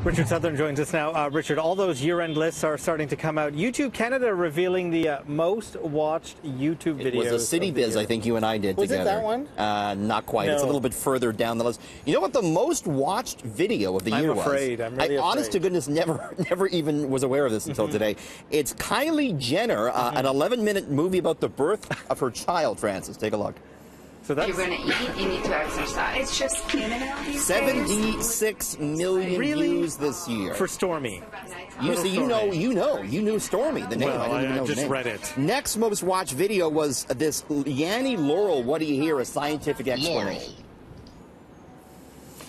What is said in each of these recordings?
Richard Southern joins us now. Richard, all those year-end lists are starting to come out. YouTube Canada revealing the most watched YouTube videos. It was a city biz, I think you and I did together. Was it that one? Not quite. No. It's a little bit further down the list. You know what the most watched video of the year was? I'm really afraid. Honest to goodness, never even was aware of this until today. It's Kylie Jenner, an 11-minute movie about the birth of her child, Francis. Take a look. So that's... You're going to eat, you need to exercise. It's just human out these 76 million views this year. For Stormy. You knew Stormy, the name. Well, I didn't even know just the name. read it. Next most watched video was this Yanni Laurel, What Do You Hear? A Scientific Explanation.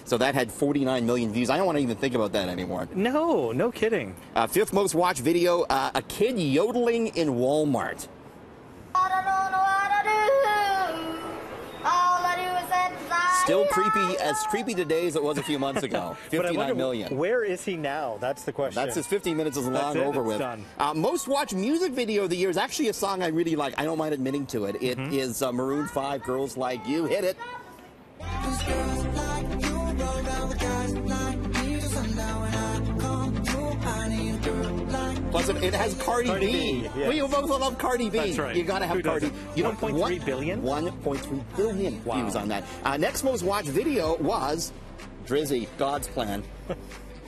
So that had 49 million views. I don't want to even think about that anymore. No kidding. Fifth most watched video, a kid yodeling in Walmart. Still creepy, as creepy today as it was a few months ago. 59 million. Where is he now? That's the question. That's his 15 minutes is long over with. Done. Most watched music video of the year is actually a song I really like. I don't mind admitting to it. It is Maroon 5, Girls Like You. Hit it. Plus, it has Cardi B. Yes. Well, you both love Cardi B. That's right. You got to have Cardi. You know, 1.3 billion? 1.3 billion views on that. Next most watched video was Drizzy, God's Plan.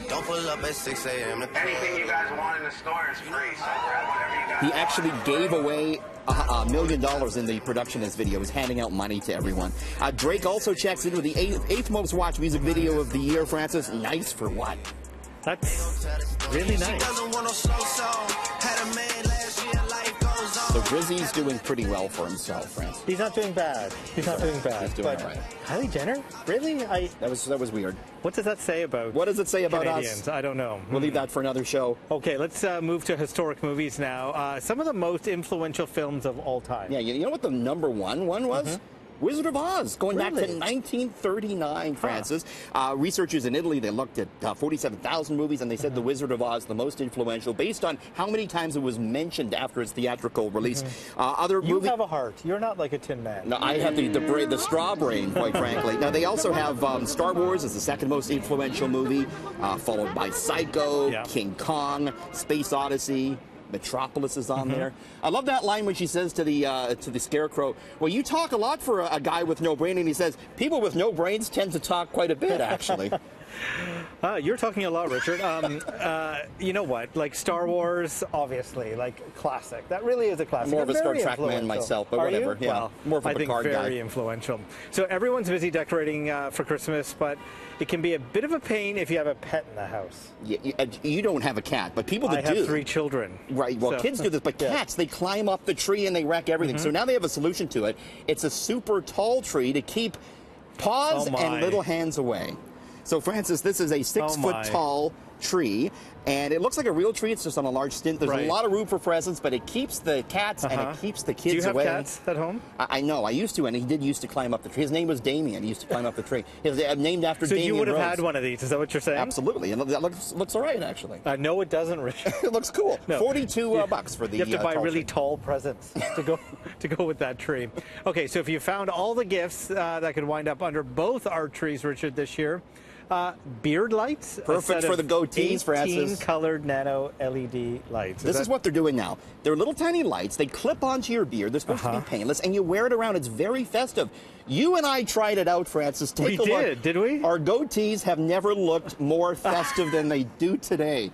Don't pull up at 6 a.m. Anything you guys want in the store is free, so grab whatever you got. He actually gave away $1 million in the production of this video. He's handing out money to everyone. Drake also checks into the eighth most watched music video of the year, Francis. Nice for what? That's really nice. So Drizzy's doing pretty well for himself, Francis. He's not doing bad. He's not doing bad. He's doing all right. Kylie Jenner? Really? That was weird. What does that say about What does it say about Canadians? us? I don't know. We'll leave that for another show. Okay, let's move to historic movies now. Some of the most influential films of all time. Yeah, you know what the number one was? Wizard of Oz, going back to 1939, Francis. Researchers in Italy, they looked at 47,000 movies, and they said The Wizard of Oz, the most influential, based on how many times it was mentioned after its theatrical release. You have a heart. You're not like a Tin Man. No, I have the straw brain, quite frankly. Now, they also have Star Wars as the second most influential movie, followed by Psycho, King Kong, Space Odyssey. Metropolis is on there. I love that line when she says to the Scarecrow, well, you talk a lot for a guy with no brain, and he says, people with no brains tend to talk quite a bit, actually. You're talking a lot, Richard. You know what? Like Star Wars, obviously, like classic. That really is a classic. More of a Star Trek man myself, but whatever. Yeah, well, more of a Picard guy. Very influential. So everyone's busy decorating for Christmas, but it can be a bit of a pain if you have a pet in the house. You don't have a cat, but people that do. I have 3 children. Right. Well, kids do this, but cats, they climb up the tree and they wreck everything. So now they have a solution to it. It's a super tall tree to keep paws and little hands away. So, Francis, this is a 6-foot tall tree, and it looks like a real tree. It's just on a large stint. There's a lot of room for presents, but it keeps the cats and it keeps the kids away. Do you have cats at home? I know. I used to, and he did used to climb up the tree. His name was Damien. He used to climb up the tree. He was named after Damien So you would have Rose. had one of these. Is that what you're saying? Absolutely. And that looks all right, actually. No, it doesn't, Richard. It looks cool. No. 42 bucks for the You have to buy really tree. tall presents to go with that tree. Okay, so if you found all the gifts that could wind up under both our trees, Richard, this year, beard lights. Perfect for the goatees, Francis. 18 colored nano LED lights. This is what they're doing now. They're little tiny lights. They clip onto your beard. They're supposed to be painless, and you wear it around. It's very festive. You and I tried it out, Francis. Take a look. Did we? Our goatees have never looked more festive than they do today.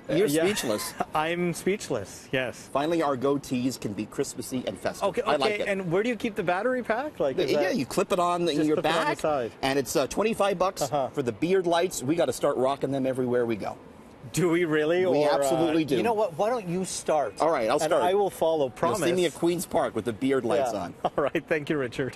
You're speechless. I'm speechless, yes. Finally, our goatees can be Christmassy and festive. Okay, I like it. And where do you keep the battery pack? Like, you clip it on your back, and it's 25 bucks for the beard lights. We got to start rocking them everywhere we go. Do we really? We absolutely do. You know what? Why don't you start? All right, I'll start. And I will follow, promise. You'll see me at Queen's Park with the beard lights on. All right, thank you, Richard.